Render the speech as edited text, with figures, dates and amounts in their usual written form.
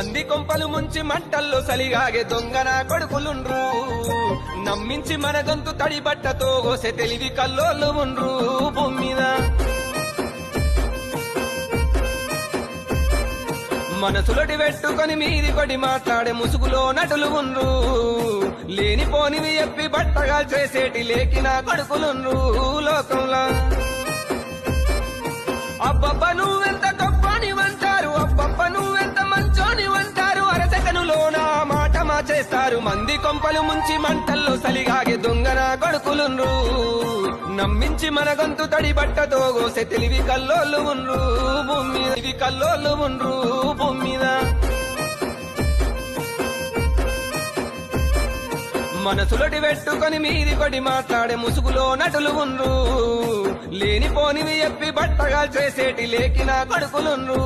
మంది కొంపలు ముంచి మంటల్లో సలిగాగే దొంగన కొడుకులుండ్రు నమ్మించి మన గొంతు తడి బట్టతో గోసె తెలివి కల్లోళ్ళు ఉండ్రు భూమి మీద మనసులటి పెట్టుకొని మీది కొడి మాట్లాడే ముసుగులో నటులు ఉండ్రు లేనిపోనివి చెప్పి బట్టగా చేసేటి లేకిన కొడుకులుండ్రు లోకంలో అబ్బబ్బ నువ్వెంత గొప్పనివంటారు అబ్బబ్బ నువ్వెంత మంచోనివంటారు అరసెకనులోన మాట మార్చేస్తారు మంది కొంపలు ముంచి మంటల్లో సలిగాగే దొంగన కొడుకులుండ్రు నమ్మించి మన గొంతు తడి బట్టతో గోసె తెలివి కల్లోళ్ళు ఉండ్రు భూమి మీద ఇవి కల్లోళ్ళు ఉండ్రు భూమి మీద మనసులటి పెట్టుకొని మీది కొడి మాట్లాడే ముసుగులో నటులు ఉండ్రు లేనిపోనివి చెప్పి బట్టగా చేసేటి లేకిన కొడుకులుండ్రు